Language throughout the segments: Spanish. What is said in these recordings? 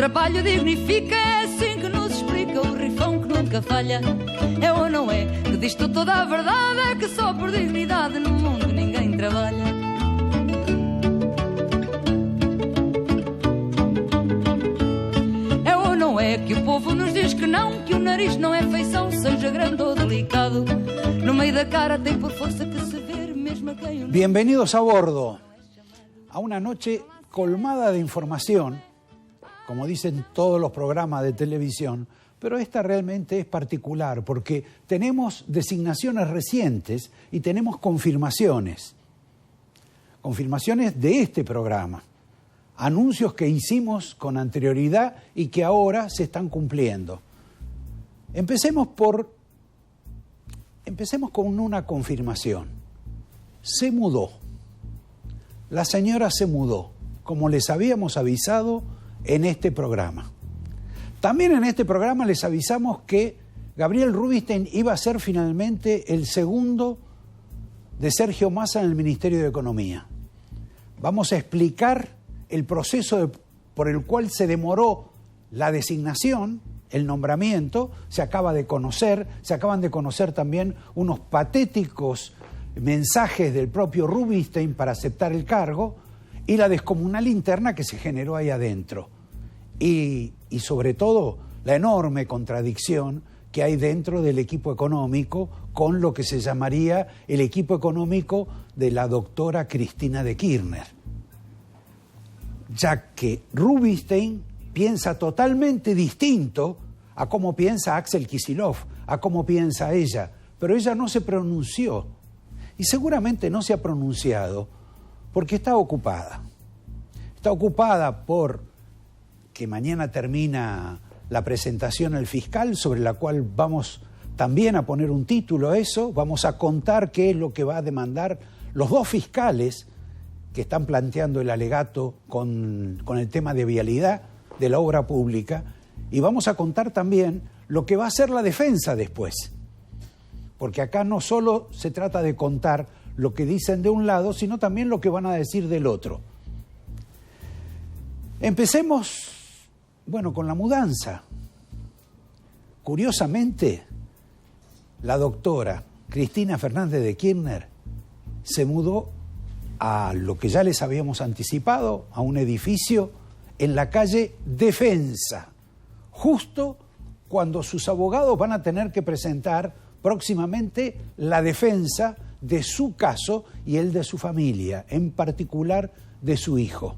trabalho dignifica, é assim que nos explica o rifão que nunca falha. É ou não é? Que diz-te toda a verdade, é que só por dignidade no mundo ninguém trabalha. É ou não é que o povo nos diz que não, que o nariz não é feição, seja grande ou delicado. No meio da cara tem por força que se ver mesmo a quem... Bienvenidos a bordo, a una noche colmada de información, como dicen todos los programas de televisión, pero esta realmente es particular porque tenemos designaciones recientes y tenemos confirmaciones de este programa, anuncios que hicimos con anterioridad y que ahora se están cumpliendo. Empecemos con una confirmación. Se mudó. La señora se mudó, como les habíamos avisado en este programa. También en este programa les avisamos que Gabriel Rubinstein iba a ser finalmente el segundo de Sergio Massa en el Ministerio de Economía. Vamos a explicar el proceso por el cual se demoró la designación, el nombramiento. Se acaban de conocer también unos patéticos mensajes del propio Rubinstein para aceptar el cargo y la descomunal interna que se generó ahí adentro. Y sobre todo la enorme contradicción que hay dentro del equipo económico con lo que se llamaría el equipo económico de la doctora Cristina de Kirchner. Ya que Rubinstein piensa totalmente distinto a cómo piensa Axel Kicillof, a cómo piensa ella, pero ella no se pronunció. Y seguramente no se ha pronunciado porque está ocupada. Está ocupada por que mañana termina la presentación al fiscal, sobre la cual vamos también a poner un título a eso. Vamos a contar qué es lo que va a demandar los dos fiscales que están planteando el alegato con el tema de vialidad de la obra pública. Y vamos a contar también lo que va a hacer la defensa después. Porque acá no solo se trata de contar lo que dicen de un lado, sino también lo que van a decir del otro. Empecemos, con la mudanza. Curiosamente, la doctora Cristina Fernández de Kirchner se mudó a lo que ya les habíamos anticipado, a un edificio en la calle Defensa, justo cuando sus abogados van a tener que presentar próximamente la defensa de su caso y el de su familia, en particular de su hijo.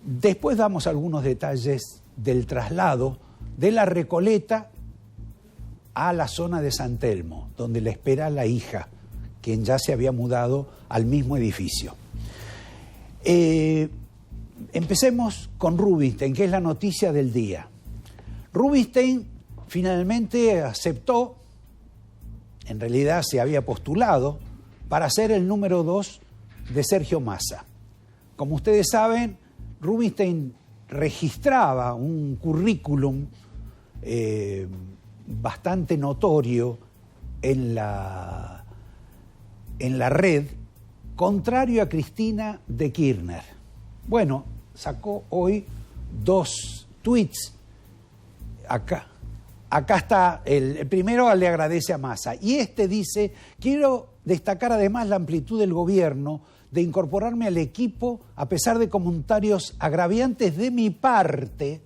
Después damos algunos detalles del traslado de la Recoleta a la zona de San Telmo, donde le espera la hija, quien ya se había mudado al mismo edificio. Empecemos con Rubinstein, que es la noticia del día. Rubinstein finalmente aceptó, en realidad se había postulado, para ser el número 2 de Sergio Massa. Como ustedes saben, Rubinstein registraba un currículum bastante notorio en la red, contrario a Cristina de Kirchner. Bueno, sacó hoy 2 tweets. Acá está, el primero le agradece a Massa. Y este dice: quiero destacar además la amplitud del gobierno de incorporarme al equipo a pesar de comentarios agraviantes de mi parte,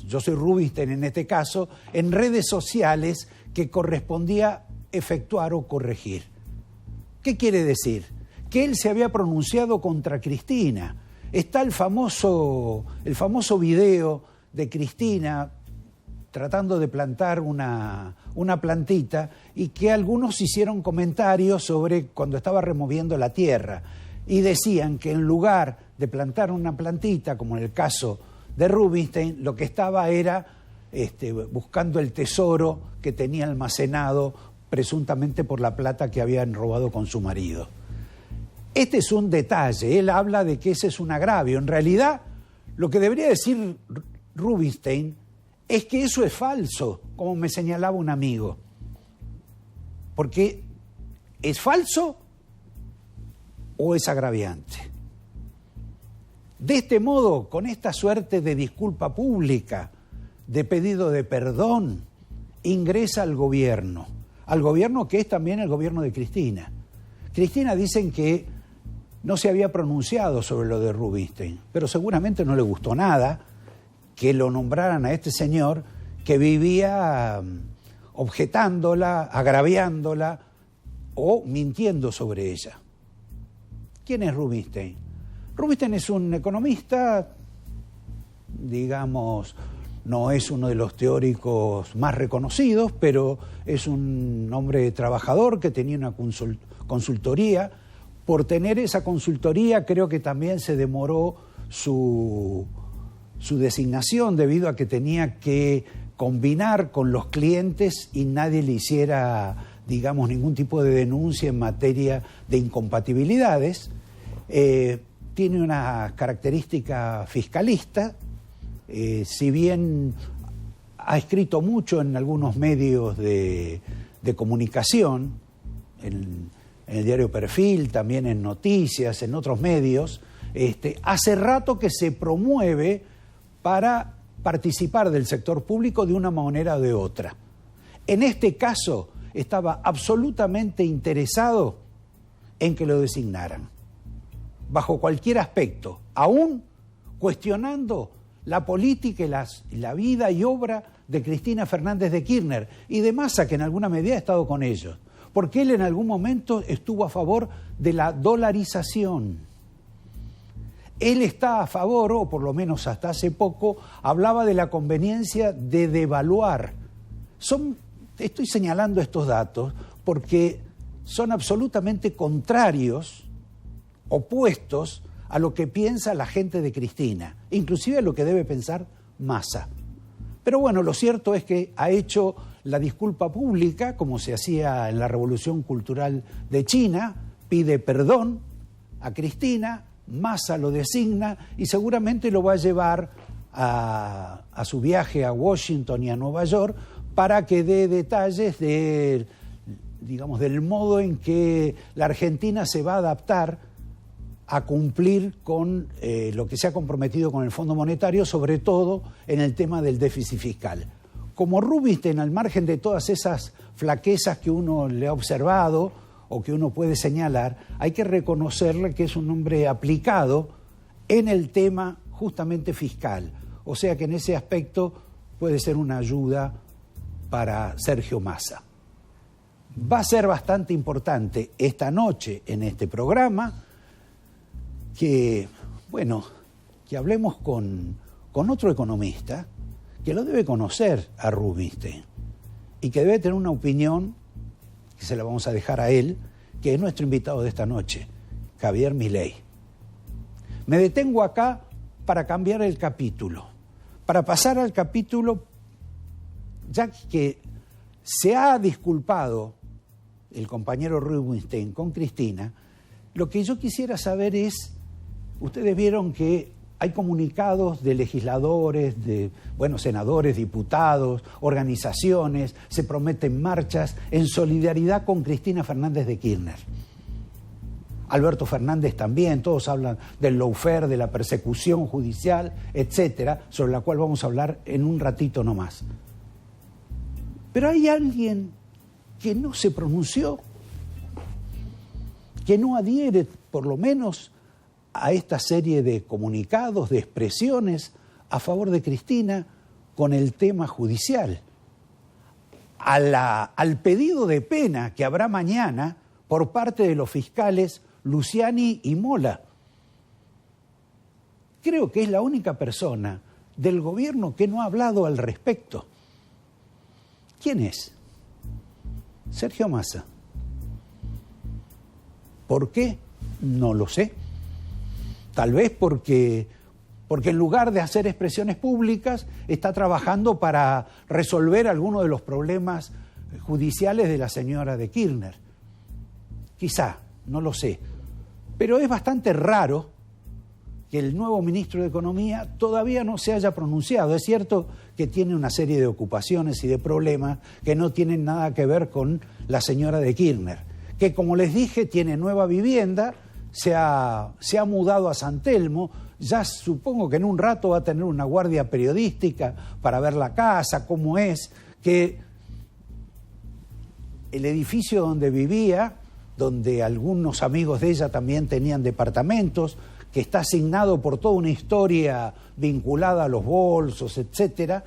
yo soy Rubinstein en este caso, en redes sociales que correspondía efectuar o corregir. ¿Qué quiere decir? Que él se había pronunciado contra Cristina. Está el famoso video de Cristina tratando de plantar una plantita y que algunos hicieron comentarios sobre cuando estaba removiendo la tierra y decían que en lugar de plantar una plantita, como en el caso de Rubinstein, lo que estaba era buscando el tesoro que tenía almacenado presuntamente por la plata que habían robado con su marido. Este es un detalle, él habla de que ese es un agravio. En realidad, lo que debería decir Rubinstein es que eso es falso, como me señalaba un amigo. Porque ¿es falso o es agraviante? De este modo, con esta suerte de disculpa pública, de pedido de perdón, ingresa al gobierno que es también el gobierno de Cristina. Cristina dicen que no se había pronunciado sobre lo de Rubinstein, pero seguramente no le gustó nada que lo nombraran a este señor que vivía objetándola, agraviándola o mintiendo sobre ella. ¿Quién es Rubinstein? Rubinstein es un economista, digamos, no es uno de los teóricos más reconocidos, pero es un hombre trabajador que tenía una consultoría. Por tener esa consultoría creo que también se demoró su designación debido a que tenía que combinar con los clientes y nadie le hiciera, digamos, ningún tipo de denuncia en materia de incompatibilidades. Tiene una característica fiscalista, si bien ha escrito mucho en algunos medios de comunicación, en el diario Perfil, también en Noticias, en otros medios, hace rato que se promueve para participar del sector público de una manera o de otra. En este caso, estaba absolutamente interesado en que lo designaran, bajo cualquier aspecto, aún cuestionando la política y la vida y obra de Cristina Fernández de Kirchner y de Massa, que en alguna medida ha estado con ellos, porque él en algún momento estuvo a favor de la dolarización. Él está a favor, o por lo menos hasta hace poco, hablaba de la conveniencia de devaluar. Estoy señalando estos datos porque son absolutamente contrarios, opuestos a lo que piensa la gente de Cristina, inclusive a lo que debe pensar Massa. Pero bueno, lo cierto es que ha hecho la disculpa pública, como se hacía en la Revolución Cultural de China, pide perdón a Cristina, Massa lo designa y seguramente lo va a llevar a su viaje a Washington y a Nueva York para que dé detalles del modo en que la Argentina se va a adaptar a cumplir con lo que se ha comprometido con el Fondo Monetario, sobre todo en el tema del déficit fiscal. Como Rubinstein, al margen de todas esas flaquezas que uno le ha observado o que uno puede señalar, hay que reconocerle que es un hombre aplicado en el tema justamente fiscal. O sea que en ese aspecto puede ser una ayuda para Sergio Massa. Va a ser bastante importante esta noche en este programa que hablemos con otro economista que lo debe conocer a Rubinstein y que debe tener una opinión, que se la vamos a dejar a él, que es nuestro invitado de esta noche, Javier Milei. Me detengo acá para cambiar el capítulo, para pasar al capítulo, ya que se ha disculpado el compañero Rubinstein con Cristina. Lo que yo quisiera saber es, ustedes vieron que hay comunicados de legisladores, senadores, diputados, organizaciones, se prometen marchas en solidaridad con Cristina Fernández de Kirchner. Alberto Fernández también, todos hablan del lawfare, de la persecución judicial, etcétera, sobre la cual vamos a hablar en un ratito nomás. Pero hay alguien que no se pronunció, que no adhiere, por lo menos, a esta serie de comunicados, de expresiones a favor de Cristina con el tema judicial. Al pedido de pena que habrá mañana por parte de los fiscales Luciani y Mola. Creo que es la única persona del gobierno que no ha hablado al respecto. ¿Quién es? Sergio Massa. ¿Por qué? No lo sé. Tal vez porque en lugar de hacer expresiones públicas está trabajando para resolver algunos de los problemas judiciales de la señora de Kirchner. Quizá, no lo sé. Pero es bastante raro que el nuevo ministro de Economía todavía no se haya pronunciado. Es cierto que tiene una serie de ocupaciones y de problemas que no tienen nada que ver con la señora de Kirchner, que como les dije tiene nueva vivienda, se ha mudado a San Telmo, ya supongo que en un rato va a tener una guardia periodística para ver la casa, cómo es, que el edificio donde vivía, donde algunos amigos de ella también tenían departamentos, que está asignado por toda una historia vinculada a los bolsos, etcétera,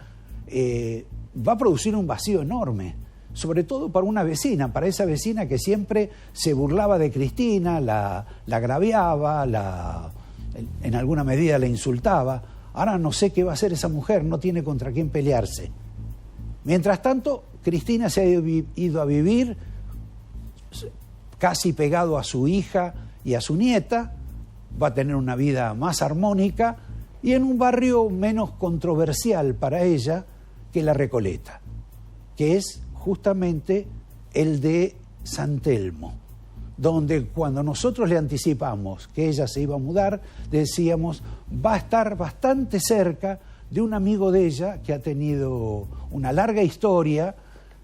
va a producir un vacío enorme, sobre todo para una vecina, para esa vecina que siempre se burlaba de Cristina, la agraviaba, en alguna medida la insultaba. Ahora no sé qué va a hacer esa mujer, no tiene contra quién pelearse. Mientras tanto, Cristina se ha ido a vivir casi pegado a su hija y a su nieta, va a tener una vida más armónica y en un barrio menos controversial para ella que La Recoleta, que es justamente el de San Telmo, donde cuando nosotros le anticipamos que ella se iba a mudar, decíamos, va a estar bastante cerca de un amigo de ella que ha tenido una larga historia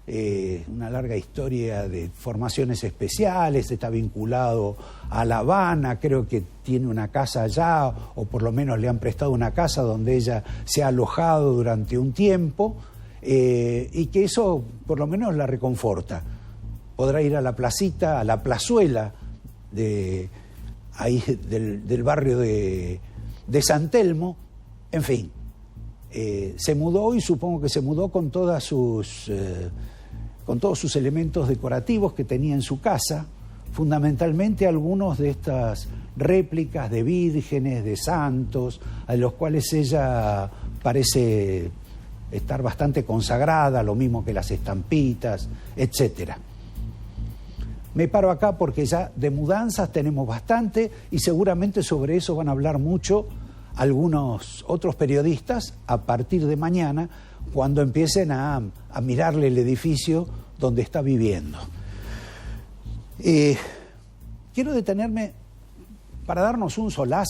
de formaciones especiales, está vinculado a La Habana, creo que tiene una casa allá, o por lo menos le han prestado una casa donde ella se ha alojado durante un tiempo, y que eso por lo menos la reconforta. Podrá ir a la placita, a la plazuela del barrio de San Telmo, en fin. Se mudó y supongo que se mudó con todos sus elementos decorativos que tenía en su casa, fundamentalmente algunos de estas réplicas de vírgenes, de santos, a los cuales ella parece estar bastante consagrada, lo mismo que las estampitas, etcétera. Me paro acá porque ya de mudanzas tenemos bastante y seguramente sobre eso van a hablar mucho algunos otros periodistas a partir de mañana, cuando empiecen a mirarle el edificio donde está viviendo. Quiero detenerme para darnos un solaz.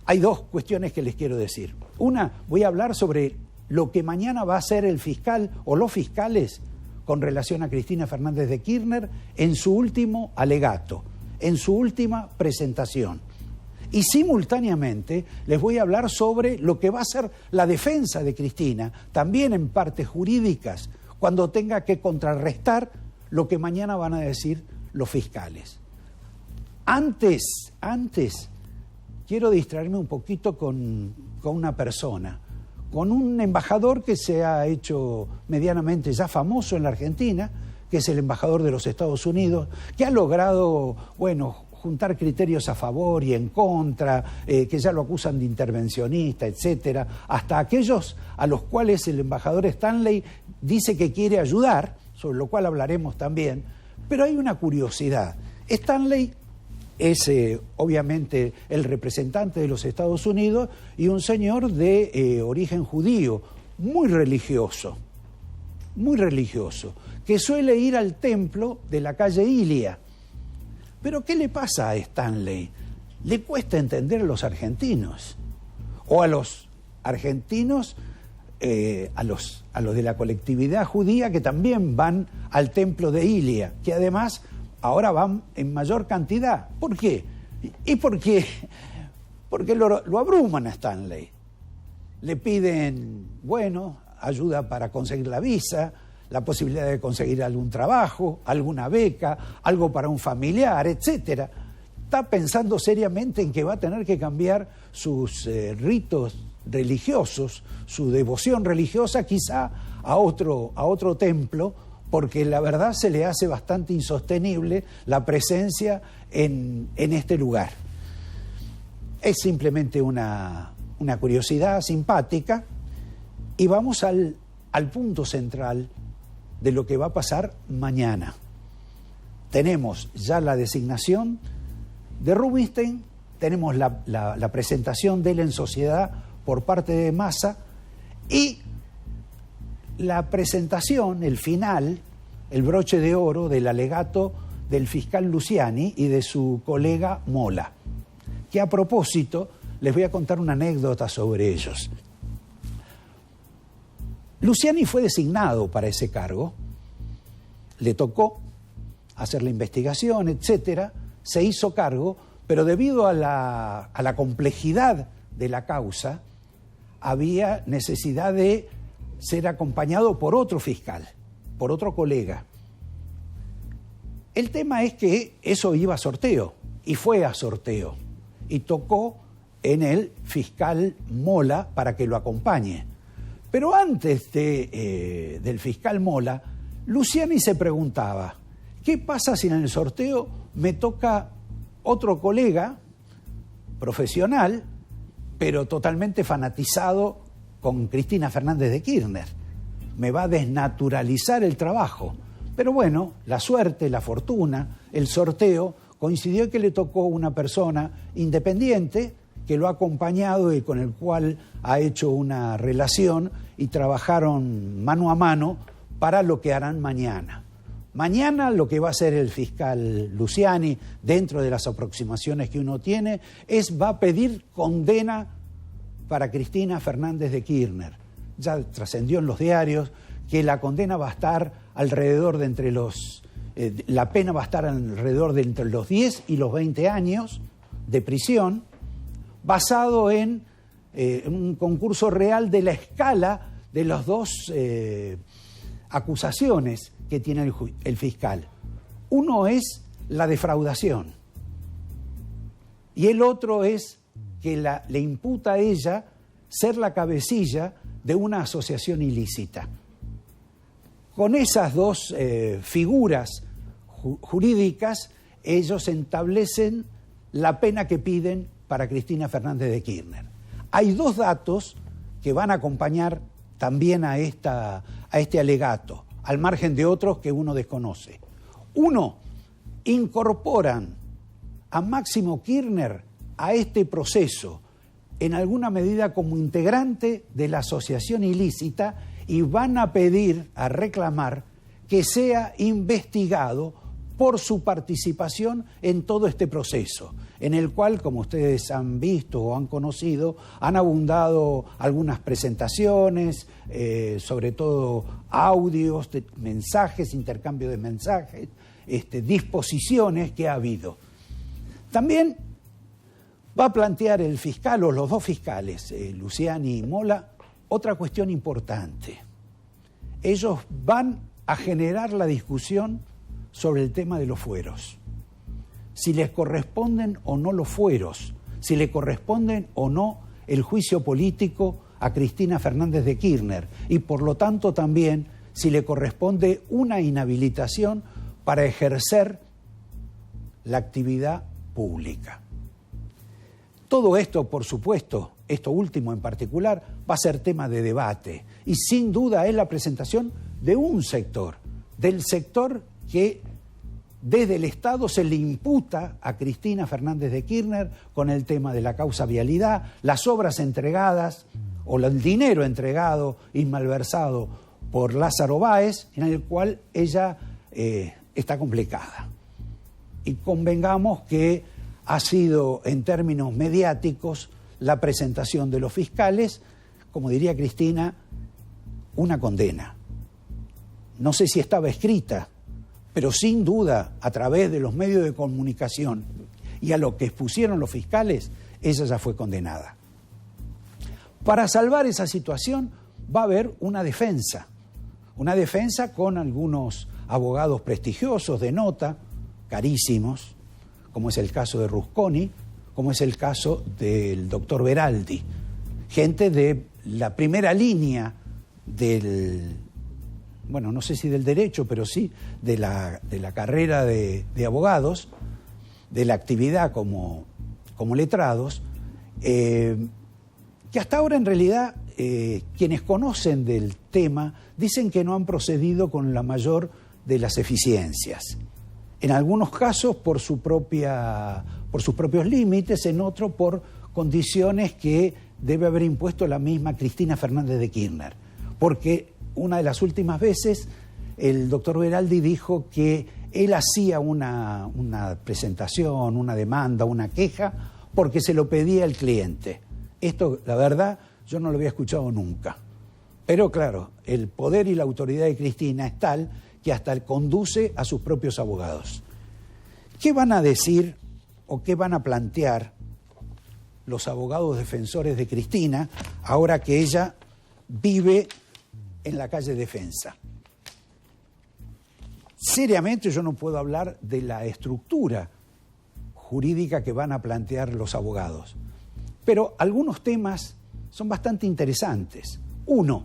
Hay dos cuestiones que les quiero decir. Una, voy a hablar sobre lo que mañana va a hacer el fiscal o los fiscales con relación a Cristina Fernández de Kirchner en su último alegato, en su última presentación. Y simultáneamente les voy a hablar sobre lo que va a ser la defensa de Cristina, también en partes jurídicas, cuando tenga que contrarrestar lo que mañana van a decir los fiscales. Antes, quiero distraerme un poquito con una persona, con un embajador que se ha hecho medianamente ya famoso en la Argentina, que es el embajador de los Estados Unidos, que ha logrado, juntar criterios a favor y en contra, que ya lo acusan de intervencionista, etcétera, hasta aquellos a los cuales el embajador Stanley dice que quiere ayudar, sobre lo cual hablaremos también, pero hay una curiosidad. Stanley es obviamente el representante de los Estados Unidos y un señor de origen judío, muy religioso, que suele ir al templo de la calle Ilia. Pero ¿qué le pasa a Stanley? Le cuesta entender a los argentinos, o a los argentinos, a los de la colectividad judía que también van al templo de Ilia, que además ahora van en mayor cantidad. ¿Por qué? ¿Y por qué? Porque lo abruman a Stanley. Le piden, ayuda para conseguir la visa, la posibilidad de conseguir algún trabajo, alguna beca, algo para un familiar, etcétera. Está pensando seriamente en que va a tener que cambiar sus ritos religiosos, su devoción religiosa, quizá a otro templo, porque la verdad se le hace bastante insostenible la presencia en este lugar. Es simplemente una curiosidad simpática y vamos al punto central de lo que va a pasar mañana. Tenemos ya la designación de Rubinstein, tenemos la presentación de él en sociedad por parte de Massa y la presentación, el final, el broche de oro del alegato del fiscal Luciani y de su colega Mola, que a propósito les voy a contar una anécdota sobre ellos. Luciani fue designado para ese cargo, le tocó hacer la investigación, etcétera, se hizo cargo, pero debido a la complejidad de la causa había necesidad de ser acompañado por otro fiscal, por otro colega. El tema es que eso iba a sorteo, y fue a sorteo, y tocó en el fiscal Mola para que lo acompañe. Pero antes del fiscal Mola, Luciani se preguntaba, ¿qué pasa si en el sorteo me toca otro colega profesional, pero totalmente fanatizado con Cristina Fernández de Kirchner? Me va a desnaturalizar el trabajo. Pero bueno, la suerte, la fortuna, el sorteo, coincidió que le tocó una persona independiente que lo ha acompañado y con el cual ha hecho una relación y trabajaron mano a mano para lo que harán mañana. Mañana lo que va a hacer el fiscal Luciani, dentro de las aproximaciones que uno tiene, va a pedir condena para Cristina Fernández de Kirchner. Ya trascendió en los diarios que la condena va a estar alrededor de la pena va a estar alrededor de entre los 10 y los 20 años de prisión, basado en un concurso real de la escala de las dos acusaciones que tiene el fiscal. Uno es la defraudación y el otro es que le imputa a ella ser la cabecilla de una asociación ilícita. Con esas dos figuras jurídicas, ellos establecen la pena que piden para Cristina Fernández de Kirchner. Hay dos datos que van a acompañar también a este alegato, al margen de otros que uno desconoce. Uno, incorporan a Máximo Kirchner a este proceso en alguna medida como integrante de la asociación ilícita y van a pedir, a reclamar, que sea investigado por su participación en todo este proceso, en el cual, como ustedes han visto o han conocido, han abundado algunas presentaciones, sobre todo audios, mensajes, intercambio de mensajes, disposiciones que ha habido. También va a plantear el fiscal o los dos fiscales, Luciani y Mola, otra cuestión importante. Ellos van a generar la discusión sobre el tema de los fueros. Si les corresponden o no los fueros, si le corresponden o no el juicio político a Cristina Fernández de Kirchner y por lo tanto también si le corresponde una inhabilitación para ejercer la actividad pública. Todo esto, por supuesto, esto último en particular, va a ser tema de debate y sin duda es la presentación de un sector, del sector que desde el Estado se le imputa a Cristina Fernández de Kirchner con el tema de la causa vialidad, las obras entregadas o el dinero entregado y malversado por Lázaro Báez, en el cual ella está complicada. Y convengamos que ha sido, en términos mediáticos, la presentación de los fiscales, como diría Cristina, una condena. No sé si estaba escrita, pero sin duda, a través de los medios de comunicación y a lo que expusieron los fiscales, ella ya fue condenada. Para salvar esa situación va a haber una defensa con algunos abogados prestigiosos de nota, carísimos, como es el caso de Rusconi, como es el caso del doctor Veraldi, gente de la primera línea bueno, no sé si del derecho, pero sí de la carrera de abogados, de la actividad como letrados, que hasta ahora en realidad quienes conocen del tema dicen que no han procedido con la mayor de las eficiencias. En algunos casos por sus propios límites, en otros por condiciones que debe haber impuesto la misma Cristina Fernández de Kirchner, porque una de las últimas veces el doctor Veraldi dijo que él hacía una presentación, una demanda, una queja, porque se lo pedía el cliente. Esto, la verdad, yo no lo había escuchado nunca. Pero claro, el poder y la autoridad de Cristina es tal que hasta conduce a sus propios abogados. ¿Qué van a decir o qué van a plantear los abogados defensores de Cristina, ahora que ella vive en la calle Defensa. Seriamente yo no puedo hablar de la estructura jurídica que van a plantear los abogados, pero algunos temas son bastante interesantes. Uno,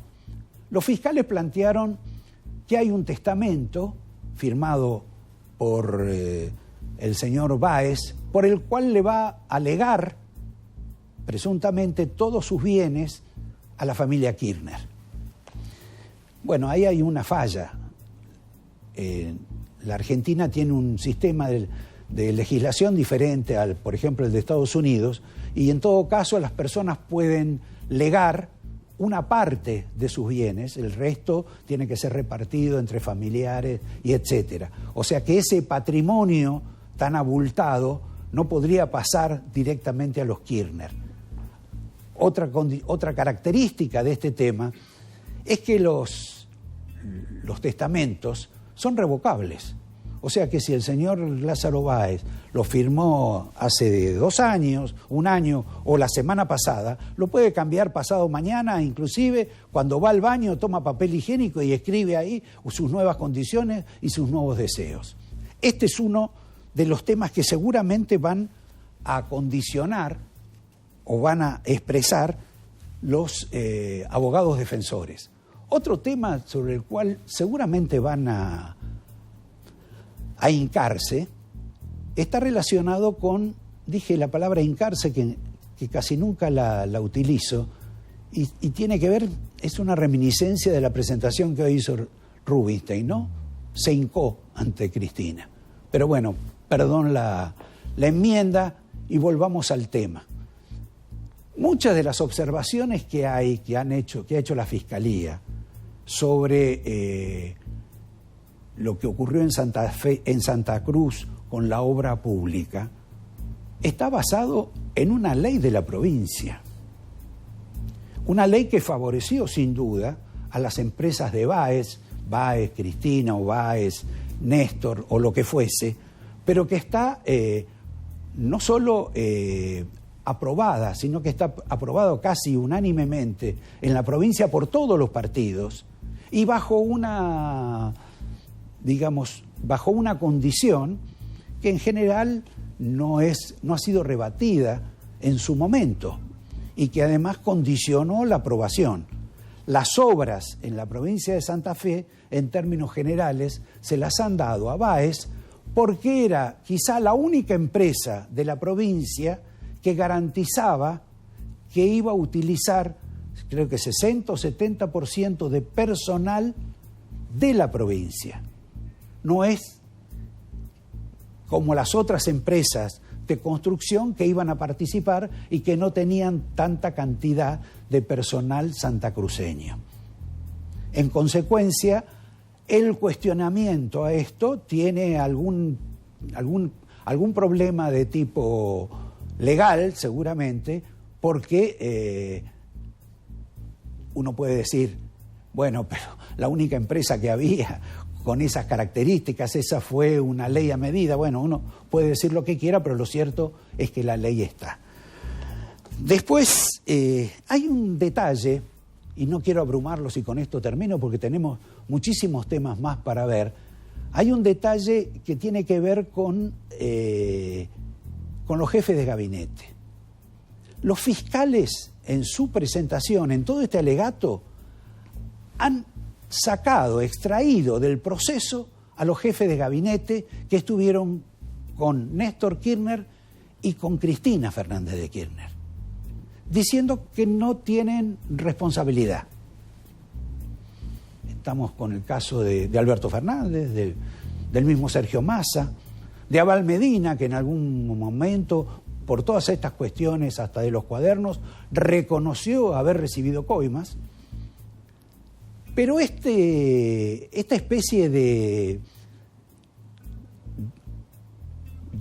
los fiscales plantearon que hay un testamento firmado por el señor Báez, por el cual le va a legar presuntamente todos sus bienes a la familia Kirchner. Bueno, ahí hay una falla. La Argentina tiene un sistema de legislación diferente al, por ejemplo, el de Estados Unidos, y en todo caso las personas pueden legar una parte de sus bienes, el resto tiene que ser repartido entre familiares y etcétera. O sea que ese patrimonio tan abultado no podría pasar directamente a los Kirchner. Otra característica de este tema es que los testamentos son revocables. O sea que si el señor Lázaro Báez lo firmó hace 2 años, 1 año o la semana pasada, lo puede cambiar pasado mañana, inclusive cuando va al baño toma papel higiénico y escribe ahí sus nuevas condiciones y sus nuevos deseos. Este es uno de los temas que seguramente van a condicionar o van a expresar los abogados defensores. Otro tema sobre el cual seguramente van a hincarse está relacionado con, dije la palabra hincarse que casi nunca la utilizo, y tiene que ver, es una reminiscencia de la presentación que hoy hizo Rubinstein, ¿no? Se hincó ante Cristina. Pero bueno, perdón la enmienda y volvamos al tema. Muchas de las observaciones que ha hecho la Fiscalía sobre lo que ocurrió en Santa Cruz con la obra pública, está basado en una ley de la provincia. Una ley que favoreció sin duda a las empresas de Báez, Cristina o Báez, Néstor o lo que fuese, pero que está no solo aprobada, sino que está aprobado casi unánimemente en la provincia por todos los partidos y bajo una condición que en general no ha sido rebatida en su momento y que además condicionó la aprobación. Las obras en la provincia de Santa Fe, en términos generales, se las han dado a Báez porque era quizá la única empresa de la provincia que garantizaba que iba a utilizar, creo que 60 o 70% de personal de la provincia. No es como las otras empresas de construcción que iban a participar y que no tenían tanta cantidad de personal santacruceño. En consecuencia, el cuestionamiento a esto tiene algún problema de tipo legal, seguramente, porque uno puede decir, bueno, pero la única empresa que había con esas características, esa fue una ley a medida. Bueno, uno puede decir lo que quiera, pero lo cierto es que la ley está. Después hay un detalle, y no quiero abrumarlos y con esto termino porque tenemos muchísimos temas más para ver. Hay un detalle que tiene que ver con los jefes de gabinete. Los fiscales en su presentación, en todo este alegato, han extraído del proceso a los jefes de gabinete que estuvieron con Néstor Kirchner y con Cristina Fernández de Kirchner, diciendo que no tienen responsabilidad. Estamos con el caso de Alberto Fernández, del mismo Sergio Massa, de Abal Medina, que en algún momento, por todas estas cuestiones, hasta de los cuadernos, reconoció haber recibido coimas. Pero esta especie de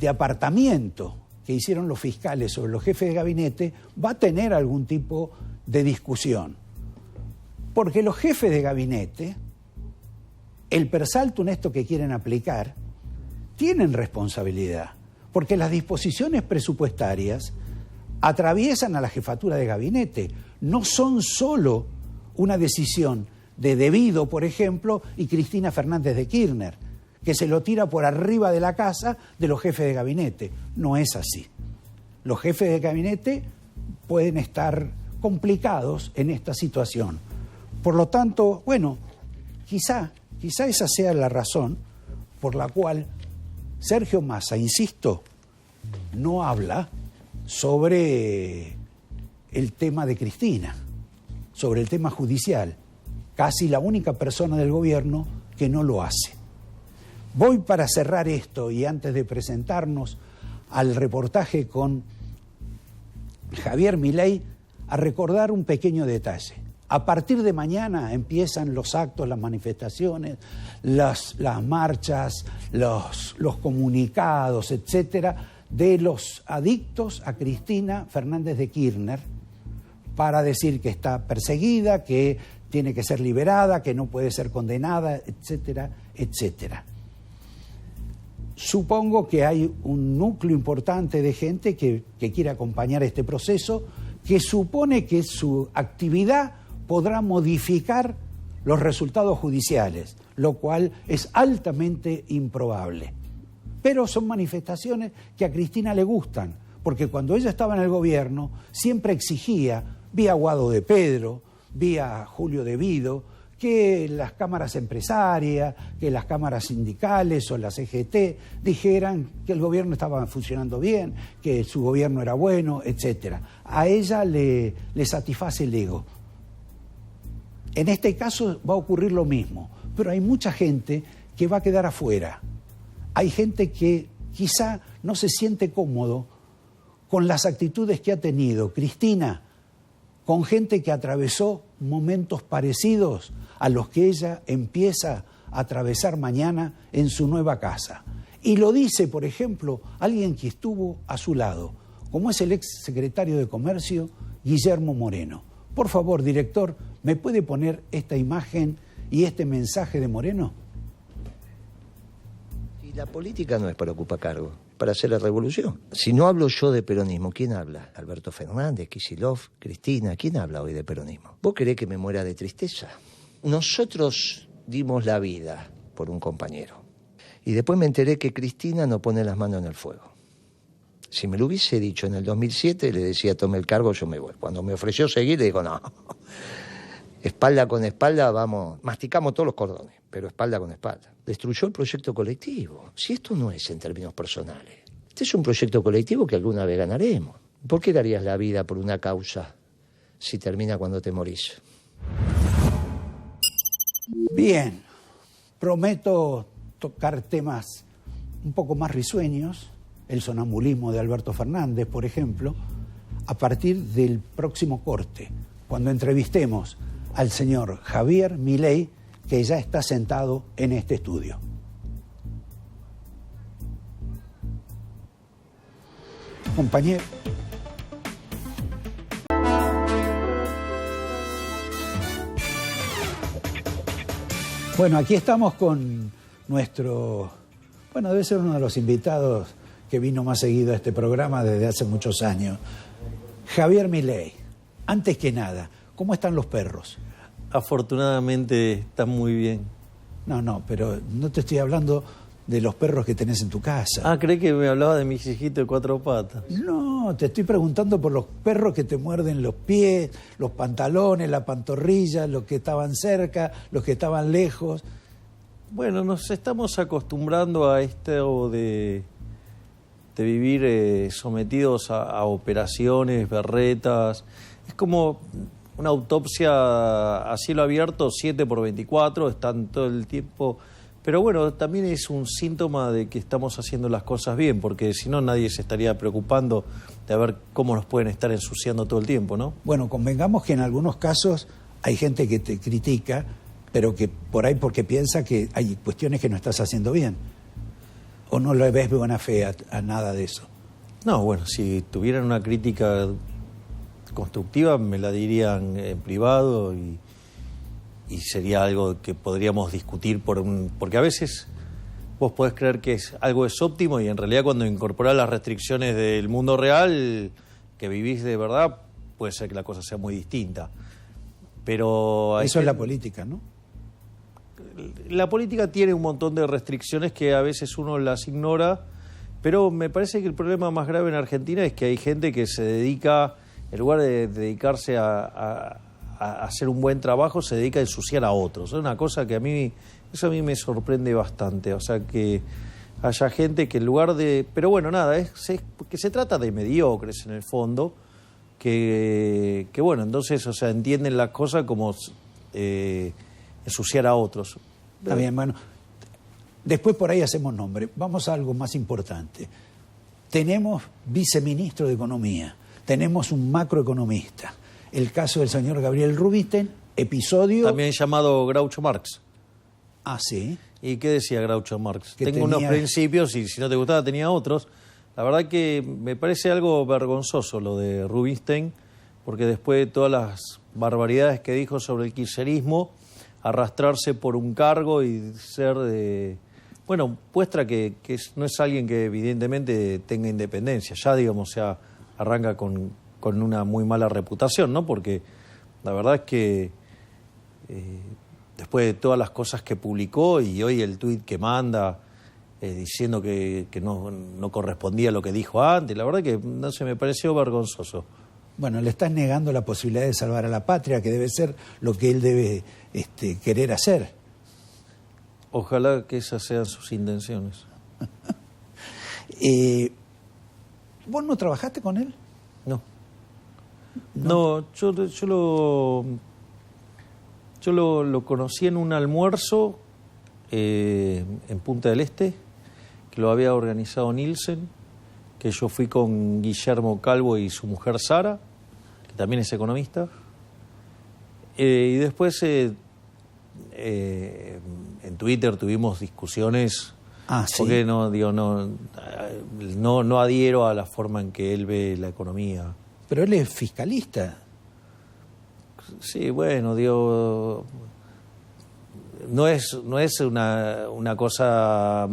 apartamiento que hicieron los fiscales sobre los jefes de gabinete va a tener algún tipo de discusión. Porque los jefes de gabinete, el per saltum esto que quieren aplicar, tienen responsabilidad. Porque las disposiciones presupuestarias atraviesan a la jefatura de gabinete. No son solo una decisión de Devido, por ejemplo, y Cristina Fernández de Kirchner, que se lo tira por arriba de la casa de los jefes de gabinete. No es así. Los jefes de gabinete pueden estar complicados en esta situación. Por lo tanto, bueno, quizá esa sea la razón por la cual Sergio Massa, insisto, no habla sobre el tema de Cristina, sobre el tema judicial. Casi la única persona del gobierno que no lo hace. Voy para cerrar esto y antes de presentarnos al reportaje con Javier Milei a recordar un pequeño detalle. A partir de mañana empiezan los actos, las manifestaciones, las marchas, los comunicados, etcétera, de los adictos a Cristina Fernández de Kirchner para decir que está perseguida, que tiene que ser liberada, que no puede ser condenada, etcétera, etcétera. Supongo que hay un núcleo importante de gente que quiere acompañar este proceso, que supone que su actividad podrá modificar los resultados judiciales, lo cual es altamente improbable. Pero son manifestaciones que a Cristina le gustan, porque cuando ella estaba en el gobierno siempre exigía, vía Guado de Pedro, vía Julio Devido, que las cámaras empresarias, que las cámaras sindicales o la CGT dijeran que el gobierno estaba funcionando bien, que su gobierno era bueno, etcétera. A ella le satisface el ego. En este caso va a ocurrir lo mismo, pero hay mucha gente que va a quedar afuera. Hay gente que quizá no se siente cómodo con las actitudes que ha tenido Cristina, con gente que atravesó momentos parecidos a los que ella empieza a atravesar mañana en su nueva casa. Y lo dice, por ejemplo, alguien que estuvo a su lado, como es el ex secretario de Comercio, Guillermo Moreno. Por favor, director, ¿me puede poner esta imagen y este mensaje de Moreno? Y la política no es para ocupar cargo, para hacer la revolución. Si no hablo yo de peronismo, ¿quién habla? Alberto Fernández, Kicillof, Cristina, ¿quién habla hoy de peronismo? ¿Vos querés que me muera de tristeza? Nosotros dimos la vida por un compañero. Y después me enteré que Cristina no pone las manos en el fuego. Si me lo hubiese dicho en el 2007, le decía, tome el cargo, yo me voy. Cuando me ofreció seguir, le digo, no. Espalda con espalda, vamos, masticamos todos los cordones, pero espalda con espalda. Destruyó el proyecto colectivo. Si esto no es en términos personales, este es un proyecto colectivo que alguna vez ganaremos. ¿Por qué darías la vida por una causa si termina cuando te morís? Bien, prometo tocar temas un poco más risueños, el sonambulismo de Alberto Fernández, por ejemplo, a partir del próximo corte, cuando entrevistemos al señor Javier Milei, que ya está sentado en este estudio. Compañero. Bueno, aquí estamos con nuestro, bueno, debe ser uno de los invitados que vino más seguido a este programa desde hace muchos años, Javier Milei. Antes que nada, ¿cómo están los perros? Afortunadamente están muy bien. No, pero no te estoy hablando de los perros que tenés en tu casa. Ah, ¿creí que me hablaba de mis hijitos de 4 patas? No, te estoy preguntando por los perros que te muerden los pies, los pantalones, la pantorrilla, los que estaban cerca, los que estaban lejos. Bueno, nos estamos acostumbrando a esto de vivir sometidos a operaciones, berretas. Es como una autopsia a cielo abierto, 7x24, están todo el tiempo. Pero bueno, también es un síntoma de que estamos haciendo las cosas bien, porque si no nadie se estaría preocupando de ver cómo nos pueden estar ensuciando todo el tiempo, ¿no? Bueno, convengamos que en algunos casos hay gente que te critica, pero que por ahí porque piensa que hay cuestiones que no estás haciendo bien. ¿O no le ves buena fe a nada de eso? No, bueno, si tuvieran una crítica constructiva me la dirían en privado y sería algo que podríamos discutir porque a veces vos podés creer que algo es óptimo y en realidad cuando incorporás las restricciones del mundo real que vivís de verdad, puede ser que la cosa sea muy distinta. Pero eso es la política, ¿no? La política tiene un montón de restricciones que a veces uno las ignora, pero me parece que el problema más grave en Argentina es que hay gente que se dedica, en lugar de dedicarse a hacer un buen trabajo, se dedica a ensuciar a otros. Es una cosa que eso a mí me sorprende bastante. O sea, que haya gente que en lugar de... Pero bueno, nada, que se trata de mediocres en el fondo, que bueno, entonces, o sea, entienden las cosas como ensuciar a otros. Está bien, bueno. Después por ahí hacemos nombre. Vamos a algo más importante. Tenemos viceministro de Economía, tenemos un macroeconomista. El caso del señor Gabriel Rubinstein, episodio... También llamado Groucho Marx. Ah, sí. ¿Y qué decía Groucho Marx? Que Tengo unos principios y si no te gustaba tenía otros. La verdad que me parece algo vergonzoso lo de Rubinstein, porque después de todas las barbaridades que dijo sobre el kirchnerismo, arrastrarse por un cargo y ser de... Bueno, muestra que no es alguien que evidentemente tenga independencia. Ya, digamos, ya arranca con una muy mala reputación, ¿no? Porque la verdad es que después de todas las cosas que publicó y hoy el tuit que manda diciendo que no correspondía a lo que dijo antes, la verdad que no sé, me pareció vergonzoso. Bueno, le estás negando la posibilidad de salvar a la patria, que debe ser lo que él debe querer hacer. Ojalá que esas sean sus intenciones. ¿Vos no trabajaste con él? No, yo lo conocí en un almuerzo en Punta del Este, que lo había organizado Nielsen, que yo fui con Guillermo Calvo y su mujer Sara, que también es economista. Y después en Twitter tuvimos discusiones. Ah, sí. Porque no adhiero a la forma en que él ve la economía. Pero él es fiscalista. Sí, bueno, digo, no es una cosa,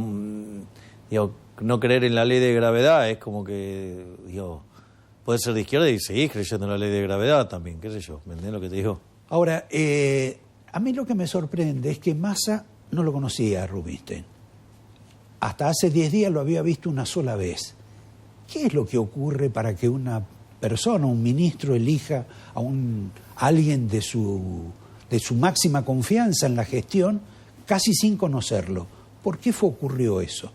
digo, no creer en la ley de gravedad, es como que, digo, puede ser de izquierda y seguir creyendo en la ley de gravedad también, qué sé yo, ¿me entiendes lo que te digo? Ahora, a mí lo que me sorprende es que Massa no lo conocía a Rubinstein. Hasta hace 10 días lo había visto una sola vez. ¿Qué es lo que ocurre para que una persona, un ministro, elija a alguien de su máxima confianza en la gestión casi sin conocerlo? ¿Por qué ocurrió eso?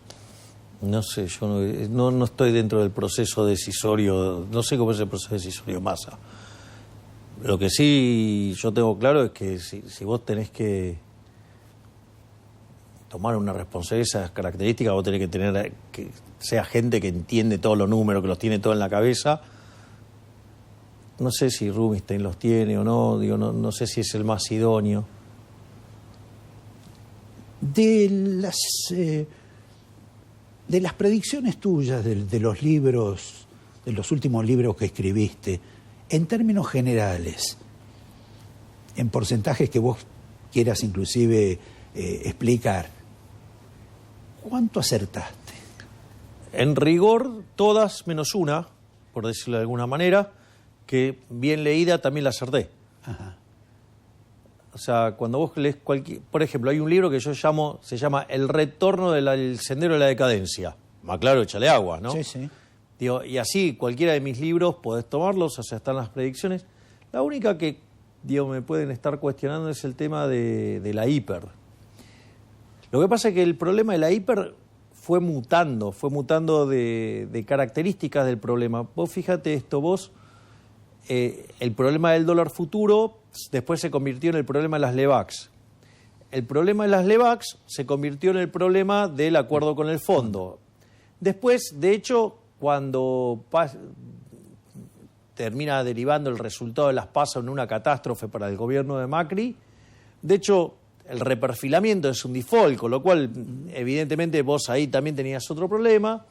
No sé, yo no estoy dentro del proceso decisorio, no sé cómo es el proceso decisorio Massa. Lo que sí yo tengo claro es que si vos tenés que tomar una responsabilidad de esas características, vos tenés que tener que sea gente que entiende todos los números, que los tiene todo en la cabeza. No sé si Rubinstein los tiene o no, digo, no sé si es el más idóneo. De las predicciones tuyas, de los libros, de los últimos libros que escribiste, en términos generales, en porcentajes que vos quieras inclusive explicar, ¿cuánto acertaste? En rigor, todas menos una, por decirlo de alguna manera, que bien leída también la acerté. Ajá. O sea, cuando vos lees por ejemplo, hay un libro que yo se llama El retorno del sendero de la decadencia. Más claro, échale agua, ¿no? Sí, sí. Digo, y así, cualquiera de mis libros podés tomarlos, o sea, están las predicciones. La única que, digo, me pueden estar cuestionando es el tema de la hiper. Lo que pasa es que el problema de la hiper fue mutando de características del problema. Vos fíjate esto, el problema del dólar futuro después se convirtió en el problema de las LEVAX. El problema de las LEVAX se convirtió en el problema del acuerdo con el fondo. Después, de hecho, cuando termina derivando el resultado de las PASO en una catástrofe para el gobierno de Macri, de hecho, el reperfilamiento es un default, con lo cual, evidentemente, vos ahí también tenías otro problema.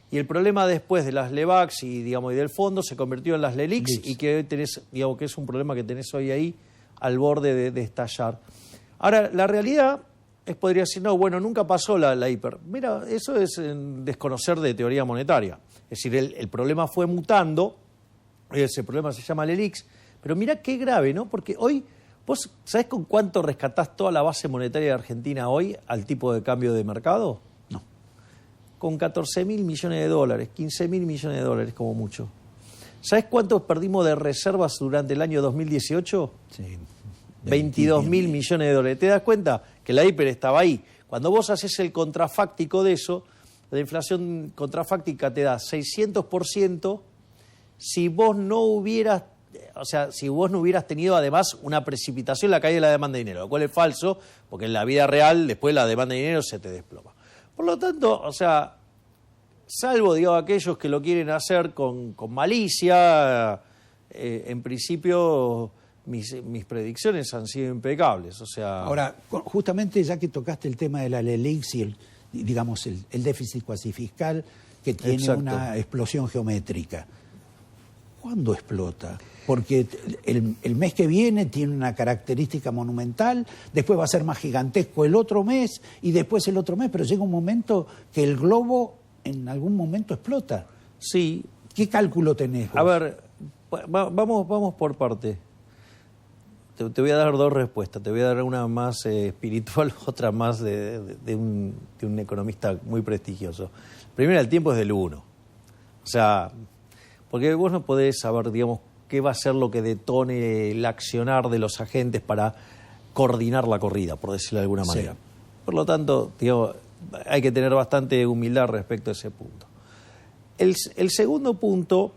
Y el problema después de las LEVAX y del fondo se convirtió en las LELIX y que hoy tenés, digamos, que es un problema que tenés hoy ahí al borde de estallar. Ahora, la realidad podría decir, no, bueno, nunca pasó la hiper. Mira, eso es desconocer de teoría monetaria. Es decir, el problema fue mutando Ese problema se llama LELIQs. Pero mirá qué grave, ¿no? Porque hoy, ¿vos sabés con cuánto rescatás toda la base monetaria de Argentina hoy al tipo de cambio de mercado? No. Con 14.000 millones de dólares, 15.000 millones de dólares como mucho. ¿Sabés cuánto perdimos de reservas durante el año 2018? Sí. 22.000 millones de dólares. ¿Te das cuenta que la hiper estaba ahí? Cuando vos haces el contrafáctico de eso, la inflación contrafáctica te da 600% si vos no hubieras, si vos no hubieras tenido además una precipitación en la caída de la demanda de dinero, lo cual es falso, porque en la vida real después la demanda de dinero se te desploma. Por lo tanto, salvo, digamos, aquellos que lo quieren hacer con malicia, en principio mis predicciones han sido impecables. Ahora, justamente ya que tocaste el tema de la LELIQs y el déficit cuasi fiscal que tiene Exacto. una explosión geométrica, ¿cuándo explota? Porque el mes que viene tiene una característica monumental, después va a ser más gigantesco el otro mes y después el otro mes, pero llega un momento que el globo en algún momento explota. Sí. ¿Qué cálculo tenés vos? A ver, vamos por parte. Te voy a dar dos respuestas. Te voy a dar una más espiritual, otra más de un economista muy prestigioso. Primero, el tiempo es del 1. Porque vos no podés saber, digamos, qué va a ser lo que detone el accionar de los agentes para coordinar la corrida, por decirlo de alguna manera. Sí. Por lo tanto, digamos, hay que tener bastante humildad respecto a ese punto. El segundo punto,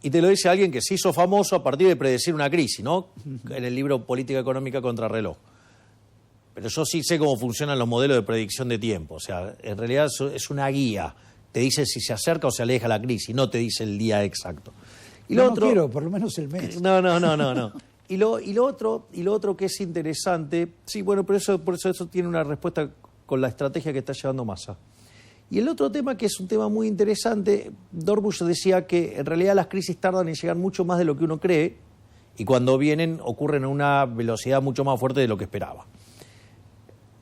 y te lo dice alguien que se hizo famoso a partir de predecir una crisis, ¿no? En el libro Política Económica contra Reloj. Pero yo sí sé cómo funcionan los modelos de predicción de tiempo. En realidad es una guía. Te dice si se acerca o se aleja la crisis, no te dice el día exacto. Y no quiero, por lo menos el mes. No. Y lo otro que es interesante, sí, bueno, por eso tiene una respuesta con la estrategia que está llevando Massa. Y el otro tema, que es un tema muy interesante, Dorbush decía que en realidad las crisis tardan en llegar mucho más de lo que uno cree, y cuando vienen ocurren a una velocidad mucho más fuerte de lo que esperaba.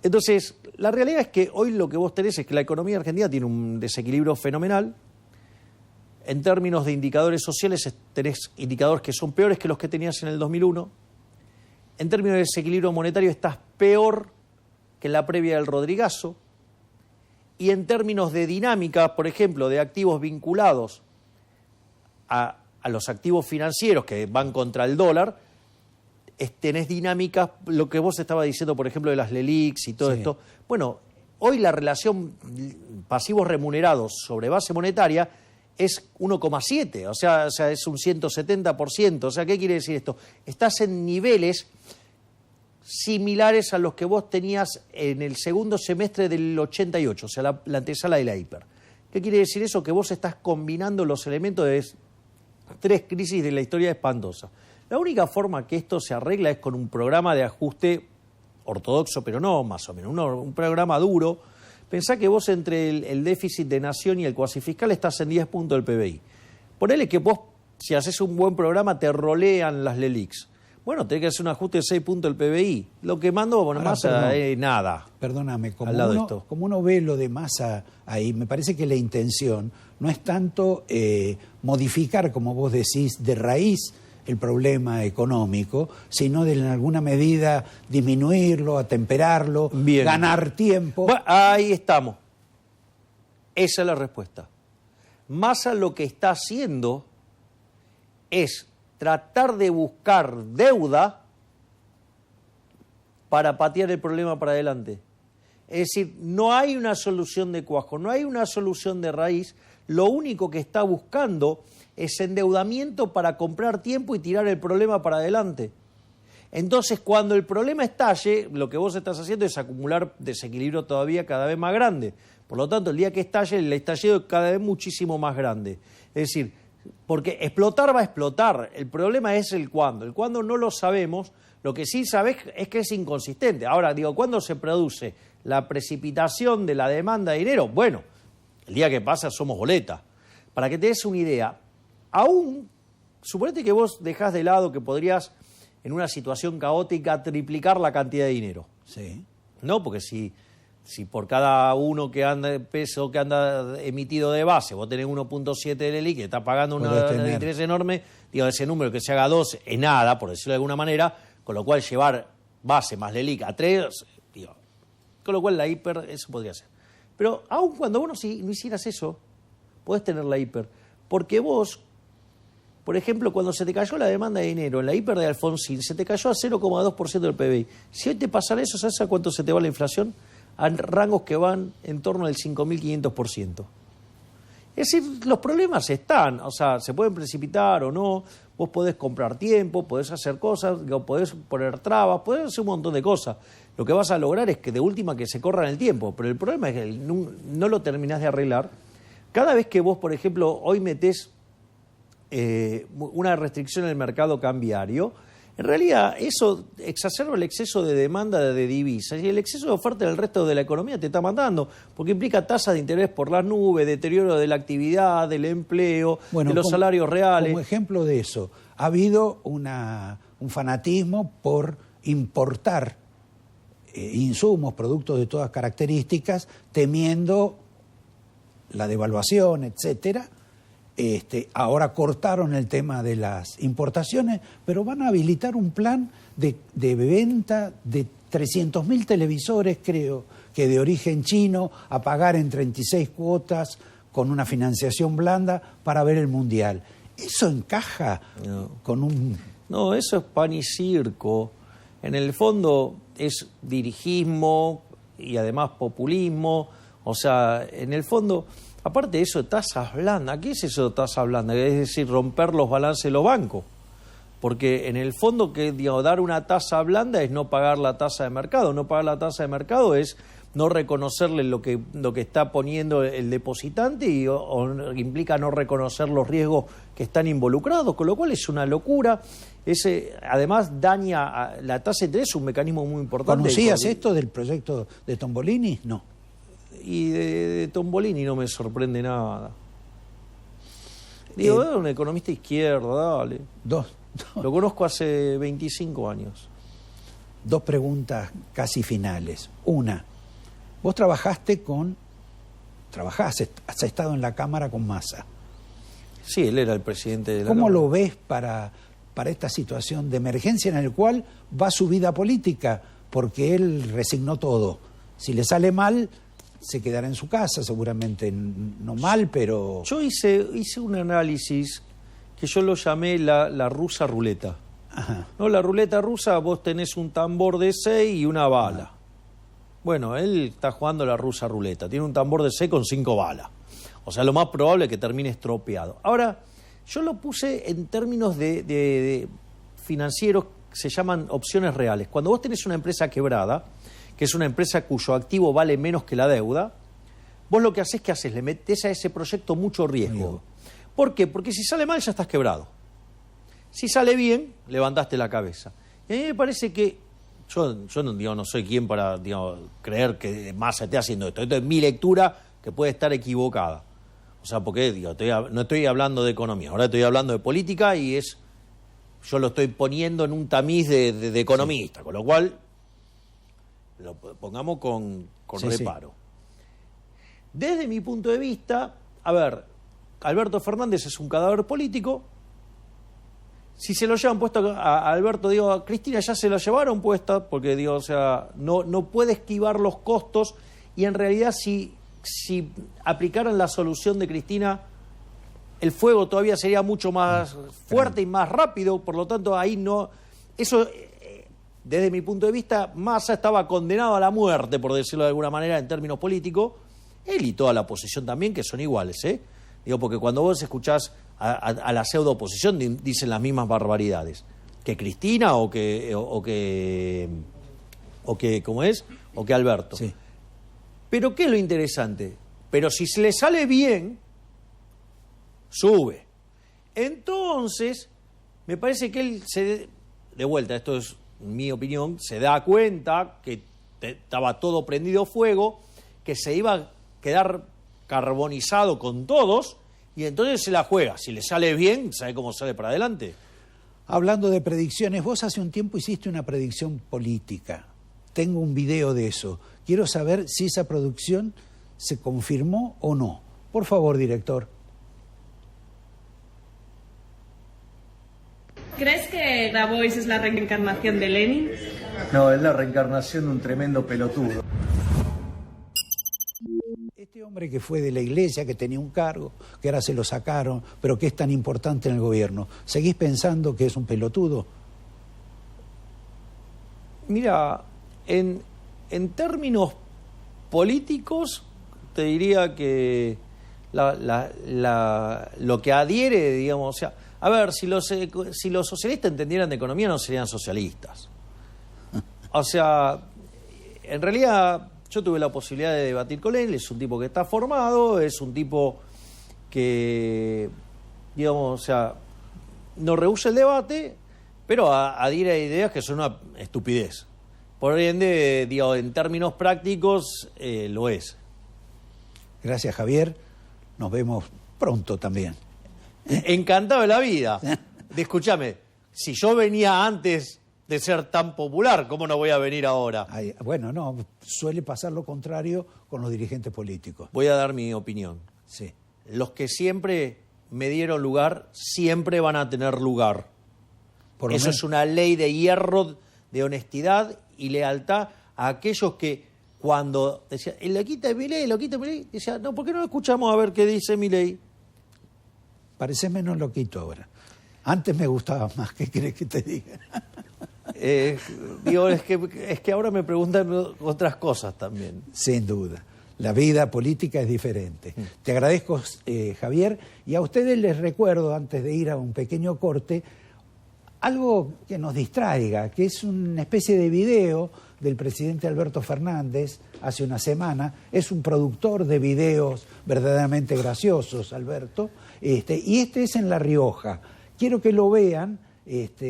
Entonces, la realidad es que hoy lo que vos tenés es que la economía argentina tiene un desequilibrio fenomenal. En términos de indicadores sociales, tenés indicadores que son peores que los que tenías en el 2001. En términos de desequilibrio monetario, estás peor que en la previa del Rodrigazo. Y en términos de dinámica, por ejemplo, de activos vinculados a los activos financieros que van contra el dólar, tenés dinámicas, lo que vos estabas diciendo, por ejemplo, de las LELIQs y todo esto. Bueno, hoy la relación pasivos remunerados sobre base monetaria es 1,7, o sea, es un 170%. O sea, ¿qué quiere decir esto? Estás en niveles similares a los que vos tenías en el segundo semestre del 88, o sea, la antesala de la hiper. ¿Qué quiere decir eso? Que vos estás combinando los elementos de 3 crisis de la historia espantosa. La única forma que esto se arregla es con un programa de ajuste ortodoxo, pero no más o menos, un programa duro. Pensá que vos entre el déficit de nación y el cuasi fiscal estás en 10 puntos del PBI. Ponele que vos, si haces un buen programa, te rolean las LELIQs. Bueno, tenés que hacer un ajuste de 6 puntos del PBI. Lo que mando, bueno, Massa, nada. Perdóname, como uno ve lo de Massa ahí, me parece que la intención no es tanto modificar, como vos decís, de raíz el problema económico, sino de en alguna medida disminuirlo, atemperarlo, bien, ganar tiempo. Bueno, ahí estamos. Esa es la respuesta. Massa lo que está haciendo es tratar de buscar deuda para patear el problema para adelante. Es decir, no hay una solución de cuajo, no hay una solución de raíz. Lo único que está buscando es endeudamiento para comprar tiempo y tirar el problema para adelante. Entonces, cuando el problema estalle, lo que vos estás haciendo es acumular desequilibrio todavía cada vez más grande. Por lo tanto, el día que estalle, el estallido es cada vez muchísimo más grande. Es decir, porque explotar va a explotar. El problema es el cuándo. El cuándo no lo sabemos. Lo que sí sabés es que es inconsistente. Ahora, ¿cuándo se produce la precipitación de la demanda de dinero? Bueno, el día que pasa somos boleta. Para que te des una idea, aún, suponete que vos dejás de lado que podrías, en una situación caótica, triplicar la cantidad de dinero. Sí. No, porque si si por cada uno que anda peso que anda emitido de base, vos tenés 1.7 del LELIQ, que está pagando un interés enorme, digo, ese número que se haga 2 es nada, por decirlo de alguna manera, con lo cual llevar base más LELIQ a 3, digo, con lo cual la hiper, eso podría ser. Pero aun cuando vos no hicieras eso, podés tener la hiper, porque vos, por ejemplo, cuando se te cayó la demanda de dinero en la hiper de Alfonsín, se te cayó a 0,2% del PBI. Si hoy te pasara eso, ¿sabes a cuánto se te va la inflación? A rangos que van en torno al 5.500%. Es decir, los problemas están, o sea, se pueden precipitar o no, vos podés comprar tiempo, podés hacer cosas, podés poner trabas, podés hacer un montón de cosas. Lo que vas a lograr es que de última que se corra en el tiempo, pero el problema es que no lo terminás de arreglar. Cada vez que vos, por ejemplo, hoy metés una restricción en el mercado cambiario, en realidad eso exacerba el exceso de demanda de divisas y el exceso de oferta en el resto de la economía te está matando, porque implica tasas de interés por las nubes, deterioro de la actividad, del empleo, de los salarios reales. Como ejemplo de eso, ha habido un fanatismo por importar insumos, productos de todas características, temiendo la devaluación, etcétera. Ahora cortaron el tema de las importaciones, pero van a habilitar un plan de venta de 300.000 televisores, creo, que de origen chino, a pagar en 36 cuotas con una financiación blanda para ver el Mundial. ¿Eso encaja con un...? No, eso es pan y circo. En el fondo es dirigismo y además populismo. O sea, en el fondo... Aparte de eso, tasas blandas. ¿Qué es eso de tasas blandas? Es decir, romper los balances de los bancos. Porque en el fondo, dar una tasa blanda es no pagar la tasa de mercado. No pagar la tasa de mercado es no reconocerle lo que está poniendo el depositante o implica no reconocer los riesgos que están involucrados, con lo cual es una locura. Además, daña la tasa de interés, es un mecanismo muy importante. ¿Conocías esto del proyecto de Tombolini? No. Y de Tombolini no me sorprende nada. Digo, es un economista de izquierda, dale. Lo conozco hace 25 años. 2 preguntas casi finales. Una, vos has estado en la Cámara con Massa. Sí, él era el presidente de la ¿Cómo Cámara. lo ves para esta situación de emergencia en la cual va su vida política? Porque él resignó todo. Si le sale mal... se quedará en su casa, seguramente no mal, pero... Yo hice un análisis que yo lo llamé la rusa ruleta. Ajá. ¿No? La ruleta rusa, vos tenés un tambor de 6 y una bala. Bueno, él está jugando la rusa ruleta, tiene un tambor de 6 con 5 balas. O sea, lo más probable es que termine estropeado. Ahora, yo lo puse en términos de financieros, se llaman opciones reales. Cuando vos tenés una empresa quebrada, que es una empresa cuyo activo vale menos que la deuda, vos lo que haces, le metés a ese proyecto mucho riesgo. ¿Por qué? Porque si sale mal ya estás quebrado. Si sale bien, levantaste la cabeza. Y a mí me parece que, yo no soy quien para creer que Massa esté haciendo esto. Esto es mi lectura, que puede estar equivocada. O sea, porque no estoy hablando de economía, ahora estoy hablando de política y yo lo estoy poniendo en un tamiz de economista, con lo cual... lo pongamos con reparo. Sí. Desde mi punto de vista, a ver, Alberto Fernández es un cadáver político. Si se lo llevan puesto a Alberto, a Cristina ya se lo llevaron puesta, porque no puede esquivar los costos, y en realidad si aplicaran la solución de Cristina, el fuego todavía sería mucho más fuerte y más rápido, por lo tanto ahí no... Eso... Desde mi punto de vista, Massa estaba condenado a la muerte, por decirlo de alguna manera, en términos políticos. Él y toda la oposición también, que son iguales, ¿eh? Porque cuando vos escuchás a la pseudo-oposición, dicen las mismas barbaridades. Que Cristina o que Alberto. Sí. Pero ¿qué es lo interesante? Pero si se le sale bien, sube. Entonces, me parece que él de vuelta, esto es mi opinión, se da cuenta que estaba todo prendido fuego, que se iba a quedar carbonizado con todos, y entonces se la juega. Si le sale bien, ¿sabe cómo sale para adelante? Hablando de predicciones, vos hace un tiempo hiciste una predicción política. tengo un video de eso. Quiero saber si esa producción se confirmó o no. Por favor, director. ¿Crees que Grabois es la reencarnación de Lenin? No, es la reencarnación de un tremendo pelotudo. Este hombre que fue de la iglesia, que tenía un cargo, que ahora se lo sacaron, pero que es tan importante en el gobierno, ¿seguís pensando que es un pelotudo? Mira, en términos políticos, te diría que lo que adhiere, digamos, o sea, a ver, si los socialistas entendieran de economía no serían socialistas. O sea, en realidad yo tuve la posibilidad de debatir con él, es un tipo que está formado, es un tipo que, digamos, o sea, no rehúsa el debate, pero adhiere a ideas que son una estupidez. Por ende, digo, en términos prácticos, lo es. Gracias, Javier. Nos vemos pronto también. Encantado de la vida. Escúchame, si yo venía antes de ser tan popular, ¿cómo no voy a venir ahora? Ay, bueno, no, suele pasar lo contrario con los dirigentes políticos. Voy a dar mi opinión. Sí. Los que siempre me dieron lugar, siempre van a tener lugar. Eso es una ley de hierro, de honestidad y lealtad a aquellos que cuando decían, lo quita Milei, decía, no, ¿por qué no escuchamos a ver qué dice Milei? Parece menos loquito ahora. Antes me gustaba más, ¿qué querés que te diga? Digo, es que ahora me preguntan otras cosas también. Sin duda. La vida política es diferente. Te agradezco, Javier, y a ustedes les recuerdo, antes de ir a un pequeño corte, algo que nos distraiga, que es una especie de video del presidente Alberto Fernández hace una semana. Es un productor de videos verdaderamente graciosos, Alberto, y este es en La Rioja. Quiero que lo vean,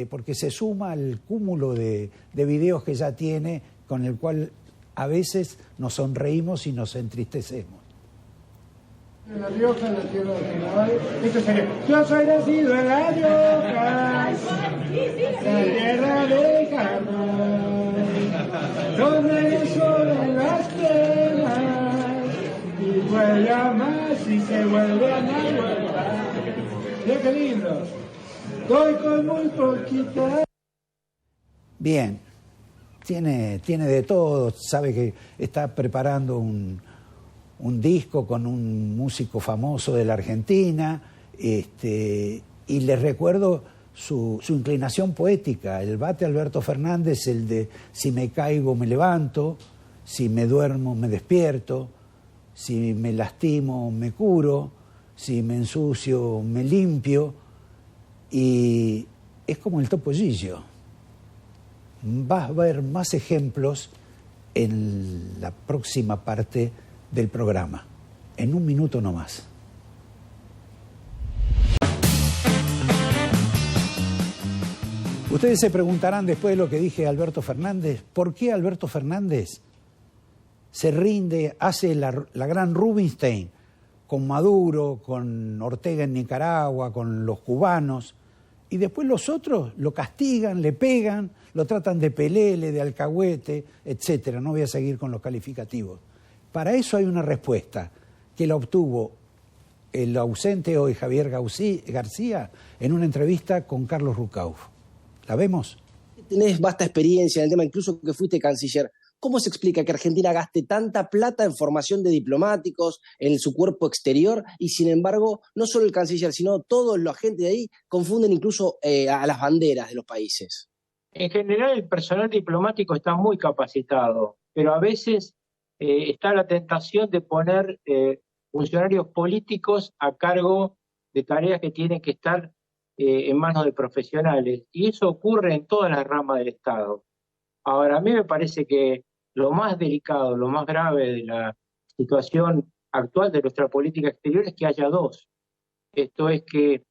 porque se suma al cúmulo de videos que ya tiene, con el cual a veces nos sonreímos y nos entristecemos. En La Rioja, en la tierra del carnaval, esto sería: yo soy nacido en La Rioja, la tierra del carnaval, donde el sol en las penas, y vuelve a más y se vuelve a más. Mira qué lindo, doy con muy poquita. Bien, tiene de todo, sabe que está preparando un disco con un músico famoso de la Argentina, y les recuerdo su inclinación poética, el bate Alberto Fernández, el de si me caigo me levanto, si me duermo me despierto, si me lastimo me curo, si me ensucio me limpio, y es como el topollillo. Vas a ver más ejemplos en la próxima parte del programa, en un minuto nomás. Ustedes se preguntarán, después de lo que dije Alberto Fernández, ¿por qué Alberto Fernández se rinde, hace la gran Rubinstein con Maduro, con Ortega en Nicaragua, con los cubanos, y después los otros lo castigan, le pegan, lo tratan de pelele, de alcahuete, etcétera? No voy a seguir con los calificativos. Para eso hay una respuesta que la obtuvo el ausente hoy Javier García en una entrevista con Carlos Rucauf. ¿La vemos? Tenés vasta experiencia en el tema, incluso que fuiste canciller. ¿Cómo se explica que Argentina gaste tanta plata en formación de diplomáticos, en su cuerpo exterior, y sin embargo, no solo el canciller, sino todos los agentes de ahí confunden incluso a las banderas de los países? En general, el personal diplomático está muy capacitado, pero a veces está la tentación de poner funcionarios políticos a cargo de tareas que tienen que estar en manos de profesionales, y eso ocurre en todas las ramas del Estado. Ahora, a mí me parece que lo más delicado, lo más grave de la situación actual de nuestra política exterior es que haya dos. Esto es que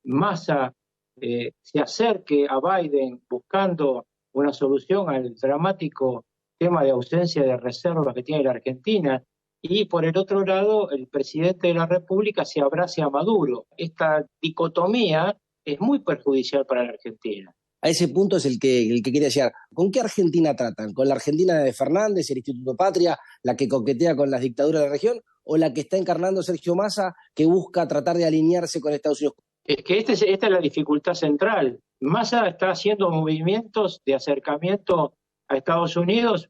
Massa se acerque a Biden buscando una solución al dramático tema de ausencia de reservas que tiene la Argentina, y por el otro lado el presidente de la República se abrace a Maduro. Esta dicotomía es muy perjudicial para la Argentina. A ese punto es el que quería llegar. ¿Con qué Argentina tratan? ¿Con la Argentina de Fernández, el Instituto Patria, la que coquetea con las dictaduras de la región, o la que está encarnando Sergio Massa, que busca tratar de alinearse con Estados Unidos? Es que esta es la dificultad central. Massa está haciendo movimientos de acercamiento a Estados Unidos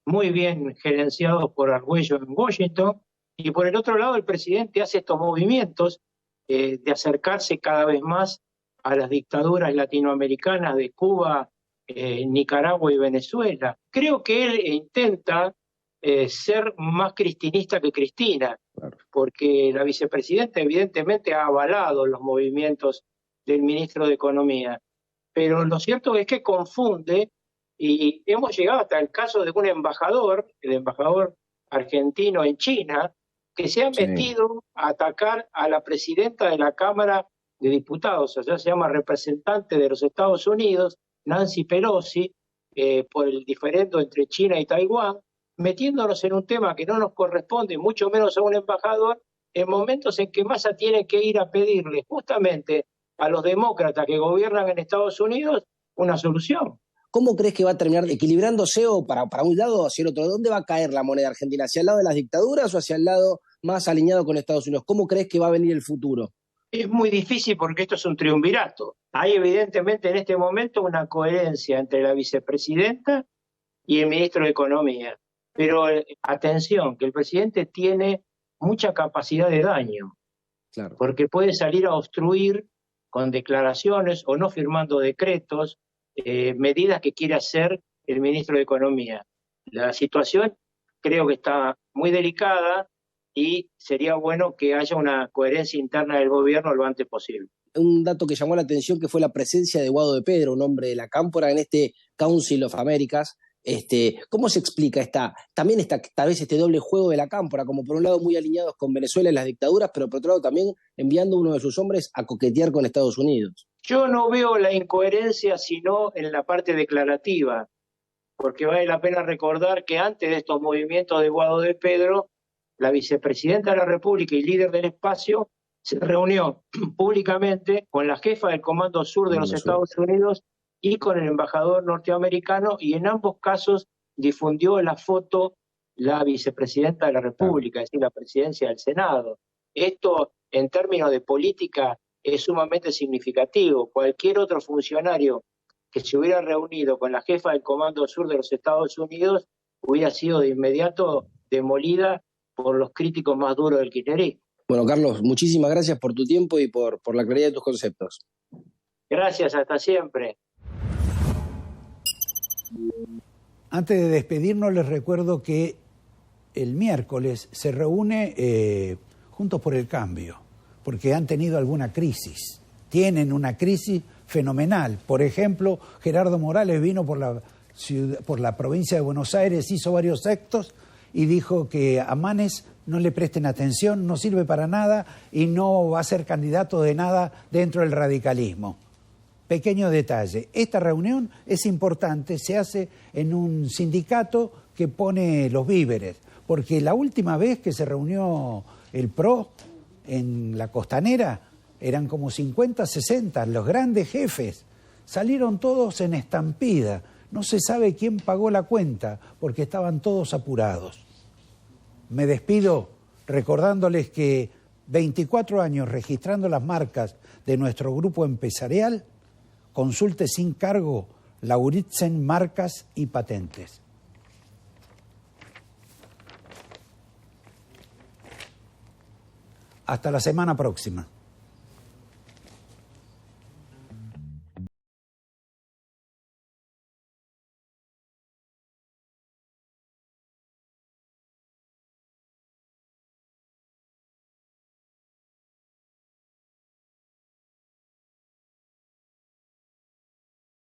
muy bien gerenciados por Argüello en Washington, y por el otro lado el presidente hace estos movimientos de acercarse cada vez más a las dictaduras latinoamericanas de Cuba, Nicaragua y Venezuela. Creo que él intenta ser más cristinista que Cristina, porque la vicepresidenta evidentemente ha avalado los movimientos del ministro de Economía, pero lo cierto es que confunde, y hemos llegado hasta el caso de un embajador, el embajador argentino en China, que se ha metido a atacar a la presidenta de la Cámara de Diputados, allá se llama representante de los Estados Unidos, Nancy Pelosi, por el diferendo entre China y Taiwán, metiéndonos en un tema que no nos corresponde, mucho menos a un embajador, en momentos en que Massa tiene que ir a pedirle justamente a los demócratas que gobiernan en Estados Unidos una solución. ¿Cómo crees que va a terminar equilibrándose o para un lado o hacia el otro? ¿Dónde va a caer la moneda argentina? ¿Hacia el lado de las dictaduras o hacia el lado más alineado con Estados Unidos? ¿Cómo crees que va a venir el futuro? Es muy difícil porque esto es un triunvirato. Hay evidentemente en este momento una coherencia entre la vicepresidenta y el ministro de Economía. Pero atención, que el presidente tiene mucha capacidad de daño, claro, porque puede salir a obstruir con declaraciones o no firmando decretos, medidas que quiere hacer el ministro de Economía. La situación creo que está muy delicada y sería bueno que haya una coherencia interna del gobierno lo antes posible. Un dato que llamó la atención que fue la presencia de Guado de Pedro, un hombre de la Cámpora, en este Council of Americas. ¿Cómo se explica también tal vez este doble juego de la Cámpora, como por un lado muy alineados con Venezuela y las dictaduras, pero por otro lado también enviando uno de sus hombres a coquetear con Estados Unidos? Yo no veo la incoherencia sino en la parte declarativa, porque vale la pena recordar que antes de estos movimientos de Guado de Pedro, la vicepresidenta de la República y líder del espacio se reunió públicamente con la jefa del Comando Sur de los Estados Unidos y con el embajador norteamericano, y en ambos casos difundió la foto la vicepresidenta de la República, es decir, la presidencia del Senado. Esto, en términos de política, es sumamente significativo. Cualquier otro funcionario que se hubiera reunido con la jefa del Comando Sur de los Estados Unidos hubiera sido de inmediato demolida por los críticos más duros del kirchnerismo. Bueno, Carlos, muchísimas gracias por tu tiempo y por la claridad de tus conceptos. Gracias, hasta siempre. Antes de despedirnos, les recuerdo que el miércoles se reúne Juntos por el Cambio, porque han tenido alguna crisis. Tienen una crisis fenomenal. Por ejemplo, Gerardo Morales vino por la provincia de Buenos Aires, hizo varios actos y dijo que a Manes no le presten atención, no sirve para nada y no va a ser candidato de nada dentro del radicalismo. Pequeño detalle, esta reunión es importante, se hace en un sindicato que pone los víveres, porque la última vez que se reunió el PRO en la Costanera eran como 50, 60, los grandes jefes, salieron todos en estampida, no se sabe quién pagó la cuenta porque estaban todos apurados. Me despido recordándoles que 24 años registrando las marcas de nuestro grupo empresarial. Consulte sin cargo Lauritzen Marcas y Patentes. Hasta la semana próxima.